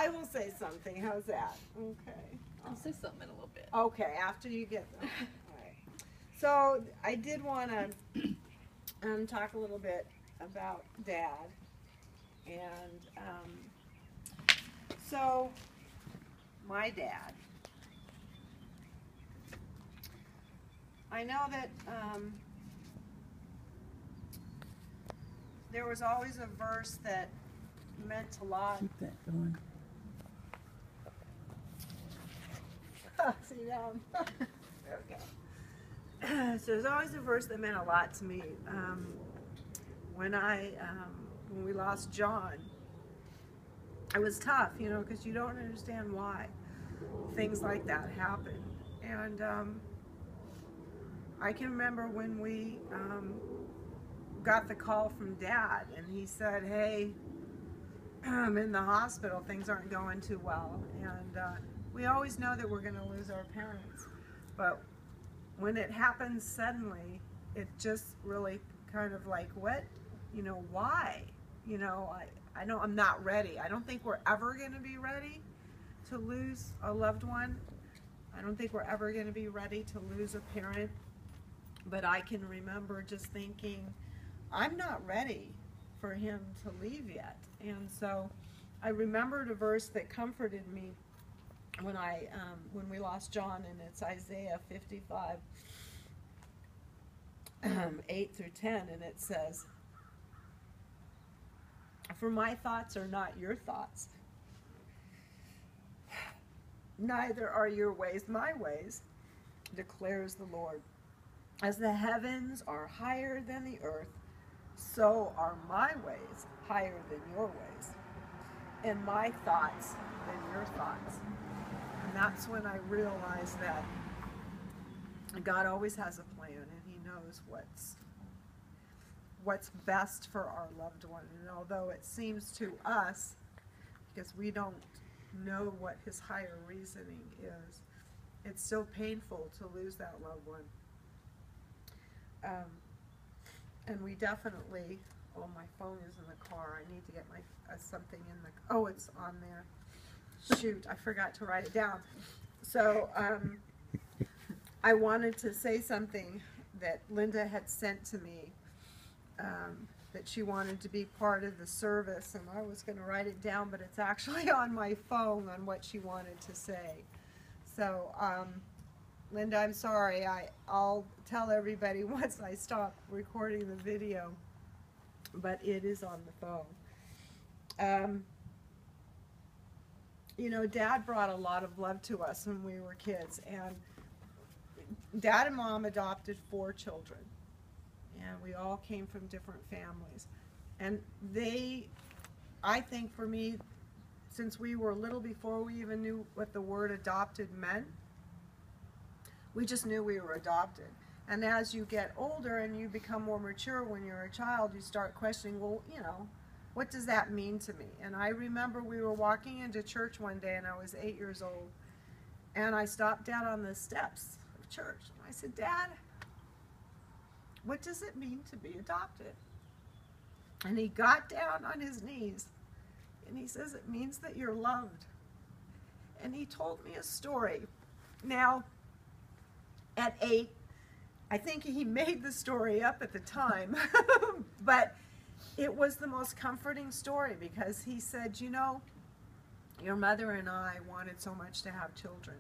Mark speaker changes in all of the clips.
Speaker 1: I will say something. How's that? Okay.
Speaker 2: I'll say something in a little bit.
Speaker 1: Okay, after you get them. All right. So I did want to talk a little bit about Dad, and so my dad. I know that there was always a verse that meant a lot.
Speaker 3: Keep that going.
Speaker 1: See down. There we go. So there's always a verse that meant a lot to me. When we lost John, it was tough, you know, because you don't understand why things like that happen. And I can remember when we got the call from Dad, and he said, "Hey, I'm in the hospital. Things aren't going too well." And we always know that we're going to lose our parents, but when it happens suddenly, it just really kind of like, what, you know, why? You know, I know I'm not ready. I don't think we're ever going to be ready to lose a loved one. I don't think we're ever going to be ready to lose a parent. But I can remember just thinking, I'm not ready for him to leave yet. And so I remembered a verse that comforted me when we lost John, and it's Isaiah 55, 8 through 10, and it says, "For my thoughts are not your thoughts, neither are your ways my ways, declares the Lord. As the heavens are higher than the earth, so are my ways higher than your ways, and my thoughts than your thoughts." And that's when I realized that God always has a plan, and He knows what's best for our loved one. And although it seems to us, because we don't know what His higher reasoning is, it's still painful to lose that loved one. And we definitely, oh, my phone is in the car. I need to get my something in the, oh, it's on there. Shoot, I forgot to write it down. So I wanted to say something that Linda had sent to me, that she wanted to be part of the service, and I was going to write it down, but it's actually on my phone on what she wanted to say. So Linda, I'm sorry. I'll tell everybody once I stop recording the video, but it is on the phone. You know, Dad brought a lot of love to us when we were kids, and Dad and Mom adopted 4 children, and we all came from different families. And I think for me, since we were little, before we even knew what the word adopted meant, we just knew we were adopted. And as you get older and you become more mature, when you're a child, you start questioning, well, you know, what does that mean to me? And I remember we were walking into church one day, and I was 8 years old, and I stopped Dad on the steps of church. And I said, "Dad, what does it mean to be adopted?" And he got down on his knees, and he says, "It means that you're loved." And he told me a story. Now, at 8, I think he made the story up at the time, but it was the most comforting story, because he said, "You know, your mother and I wanted so much to have children,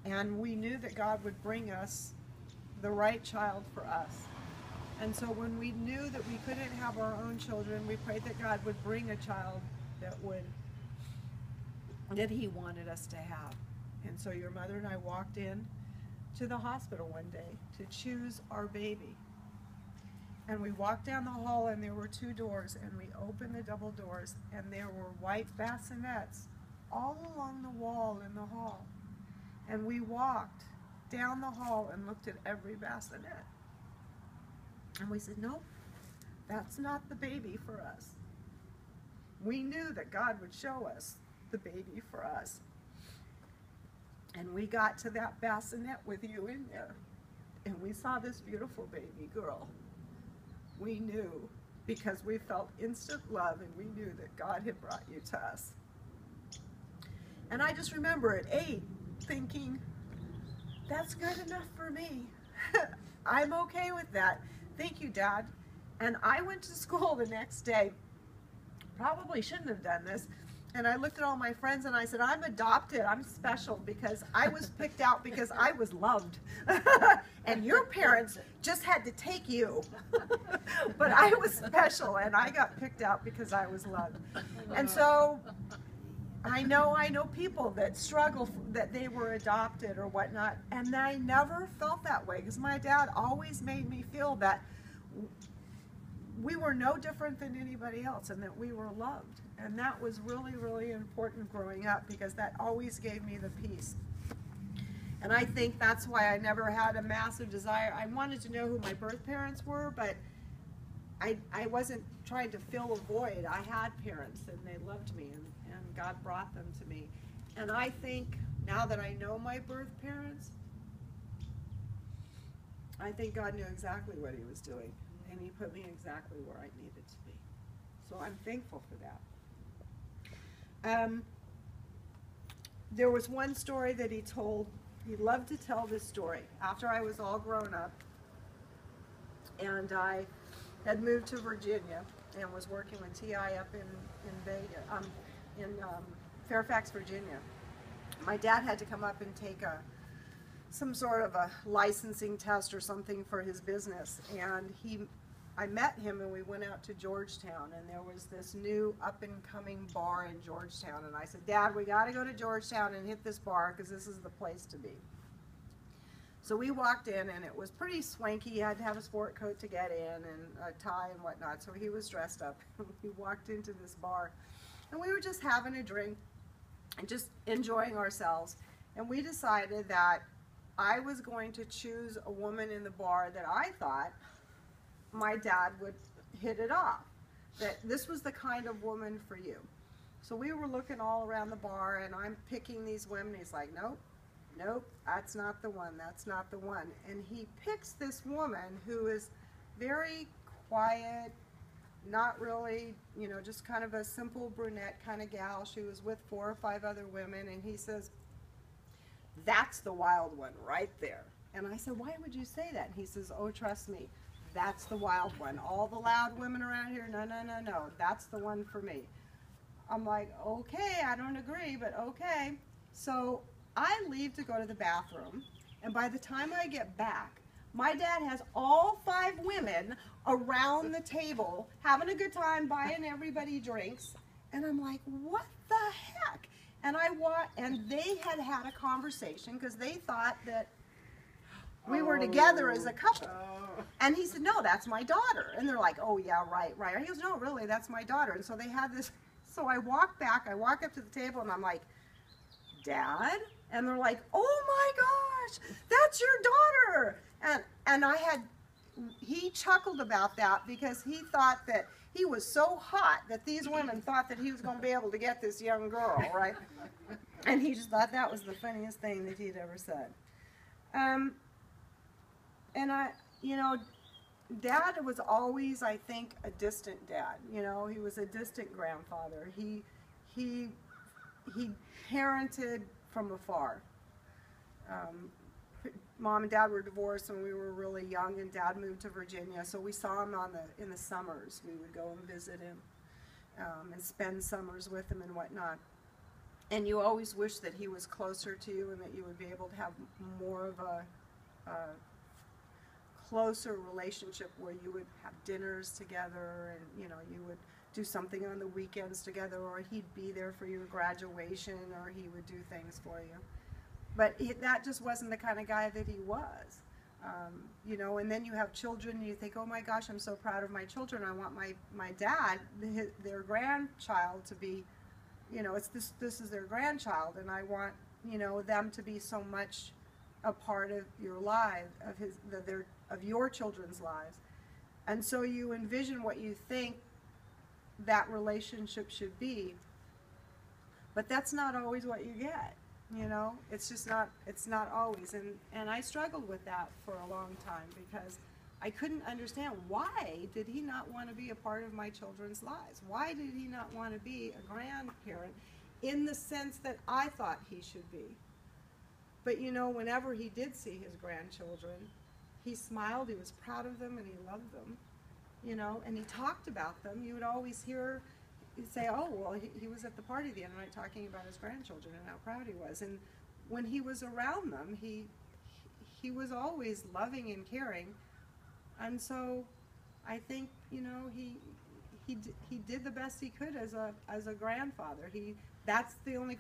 Speaker 1: and we knew that God would bring us the right child for us. And so when we knew that we couldn't have our own children, we prayed that God would bring a child that He wanted us to have." And so your mother and I walked in to the hospital one day to choose our baby. And we walked down the hall, and there were 2 doors, and we opened the double doors, and there were white bassinets all along the wall in the hall. And we walked down the hall and looked at every bassinet. And we said, "No, that's not the baby for us." We knew that God would show us the baby for us. And we got to that bassinet with you in there, and we saw this beautiful baby girl. We knew, because we felt instant love, and we knew that God had brought you to us. And I just remember at 8 thinking, that's good enough for me. I'm okay with that. Thank you, Dad. And I went to school the next day. Probably shouldn't have done this. And I looked at all my friends and I said, I'm adopted. I'm special because I was picked out because I was loved. And your parents just had to take you. But I was special and I got picked out because I was loved. And so I know people that struggle that they were adopted or whatnot. And I never felt that way because my dad always made me feel that we were no different than anybody else and that we were loved. And that was really, really important growing up because that always gave me the peace. And I think that's why I never had a massive desire. I wanted to know who my birth parents were, but I wasn't trying to fill a void. I had parents and they loved me and God brought them to me. And I think now that I know my birth parents, I think God knew exactly what he was doing. And he put me exactly where I needed to be. So I'm thankful for that. There was one story that he told. He loved to tell this story. After I was all grown up, and I had moved to Virginia and was working with TI up in Fairfax, Virginia. My dad had to come up and take some sort of a licensing test or something for his business, and I met him and we went out to Georgetown, and there was this new up-and-coming bar in Georgetown, and I said, Dad, we got to go to Georgetown and hit this bar because this is the place to be. So we walked in and it was pretty swanky. He had to have a sport coat to get in and a tie and whatnot, so he was dressed up. We walked into this bar and we were just having a drink and just enjoying ourselves, and we decided that I was going to choose a woman in the bar that I thought my dad would hit it off, that this was the kind of woman for you. So we were looking all around the bar and I'm picking these women. He's like, nope, nope, that's not the one, that's not the one. And he picks this woman who is very quiet, not really, you know, just kind of a simple brunette kind of gal. She was with 4 or 5 other women, and he says, that's the wild one right there. And I said, why would you say that? And he says, oh, trust me, that's the wild one. All the loud women around here, no, no, no, no, that's the one for me. I'm like, okay, I don't agree, but okay. So I leave to go to the bathroom, and by the time I get back, my dad has all 5 women around the table having a good time, buying everybody drinks, and I'm like, what the heck? And they had had a conversation because they thought that we were together as a couple. And he said, no, that's my daughter. And they're like, oh yeah, right, right. He goes, no, really, that's my daughter. And so they had this, so I walk back, I walk up to the table and I'm like, Dad? And they're like, oh my gosh, that's your daughter. And he chuckled about that because he thought that he was so hot that these women thought that he was going to be able to get this young girl, right? And he just thought that was the funniest thing that he'd ever said. And you know, Dad was always, I think, a distant dad. You know, he was a distant grandfather. He parented from afar. Mom and Dad were divorced when we were really young, and Dad moved to Virginia, so we saw him in the summers. We would go and visit him and spend summers with him and whatnot. And you always wish that he was closer to you and that you would be able to have more of a closer relationship where you would have dinners together, and you know, you would do something on the weekends together, or he'd be there for your graduation, or he would do things for you. But that just wasn't the kind of guy that he was. You know, and then you have children and you think, oh my gosh, I'm so proud of my children. I want my dad, their grandchild, to be, you know, this is their grandchild, and I want, you know, them to be so much a part of your life, of your children's lives. And so you envision what you think that relationship should be, but that's not always what you get. You know, it's just not, it's not always. And I struggled with that for a long time because I couldn't understand, why did he not want to be a part of my children's lives? Why did he not want to be a grandparent? in the sense that I thought he should be. But you know, whenever he did see his grandchildren, he smiled, he was proud of them, and he loved them, you know, and he talked about them. You would always hear, he'd say, oh, well, he was at the party the other night talking about his grandchildren and how proud he was. And when he was around them, he was always loving and caring. And so I think, you know, he did the best he could as a grandfather. That's the only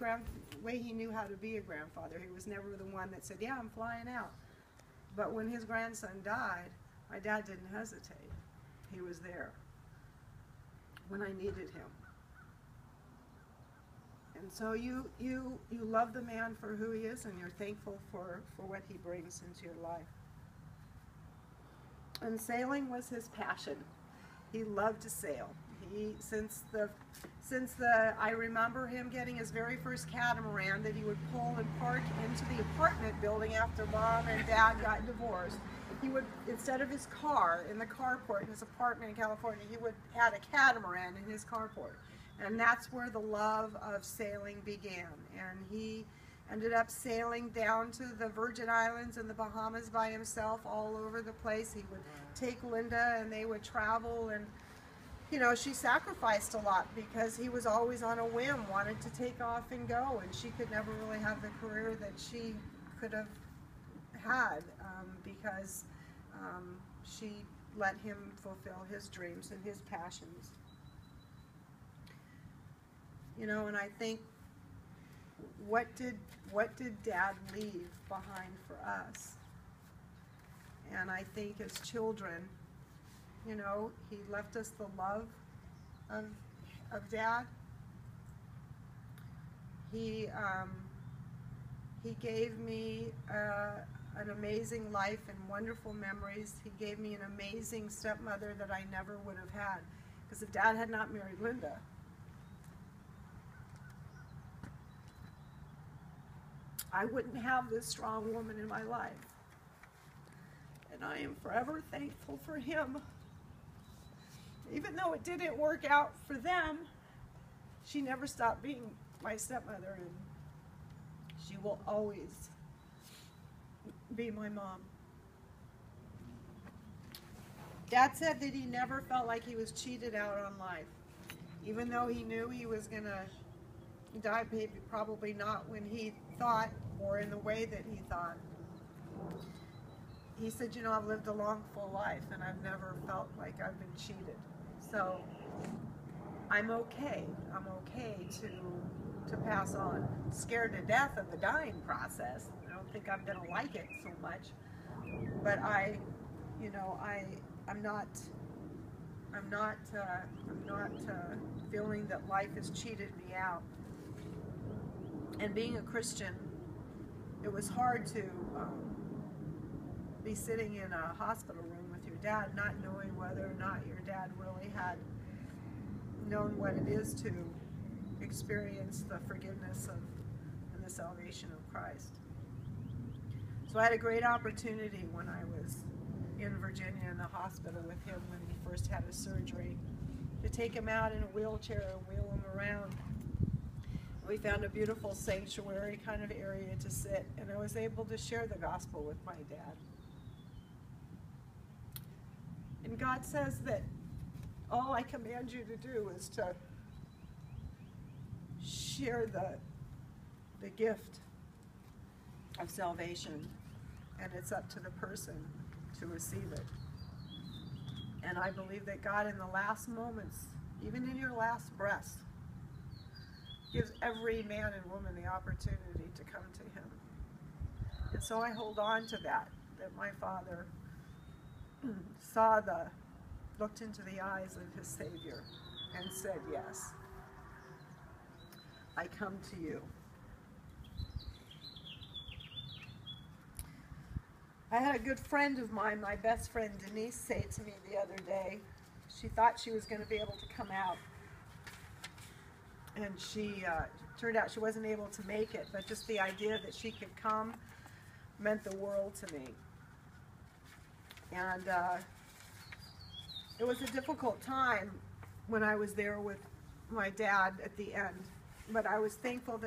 Speaker 1: way he knew how to be a grandfather. He was never the one that said, yeah, I'm flying out. But when his grandson died, my dad didn't hesitate. He was there when I needed him. And so you love the man for who he is, and you're thankful for what he brings into your life. And sailing was his passion. He loved to sail. I remember him getting his very first catamaran that he would pull and park into the apartment building after Mom and Dad got divorced. He would, instead of his car in the carport in his apartment in California, he would add a catamaran in his carport. And that's where the love of sailing began. And he ended up sailing down to the Virgin Islands and the Bahamas by himself, all over the place. He would take Linda and they would travel, and you know, she sacrificed a lot because he was always on a whim, wanted to take off and go, and she could never really have the career that she could have had because she let him fulfill his dreams and his passions. You know, and I think, what did Dad leave behind for us? And I think as children, you know, he left us the love of Dad. He gave me an amazing life and wonderful memories. He gave me an amazing stepmother that I never would have had, because if Dad had not married Linda, I wouldn't have this strong woman in my life. And I am forever thankful for him. Even though it didn't work out for them, she never stopped being my stepmother, and she will always be my mom. Dad said that he never felt like he was cheated out on life. Even though he knew he was going to die, probably not when he thought or in the way that he thought. He said, you know, I've lived a long, full life, and I've never felt like I've been cheated. So I'm okay. I'm okay to pass on. Scared to death of the dying process. I don't think I'm going to like it so much. But you know, I'm not feeling that life has cheated me out. And being a Christian, it was hard to be sitting in a hospital room with your dad, not knowing whether or not your dad really had known what it is to experience the forgiveness of and the salvation of Christ. So I had a great opportunity when I was in Virginia in the hospital with him when he first had his surgery, to take him out in a wheelchair and wheel him around. We found a beautiful sanctuary kind of area to sit, and I was able to share the gospel with my dad. And God says that all I command you to do is to share the gift of salvation, and it's up to the person to receive it. And I believe that God, in the last moments, even in your last breath, gives every man and woman the opportunity to come to him. And so I hold on to that my father looked into the eyes of his Savior and said, yes, I come to you. I had a good friend of mine, my best friend Denise, say to me the other day, she thought she was going to be able to come out. And she turned out she wasn't able to make it, but just the idea that she could come meant the world to me. And it was a difficult time when I was there with my dad at the end. but I was thankful that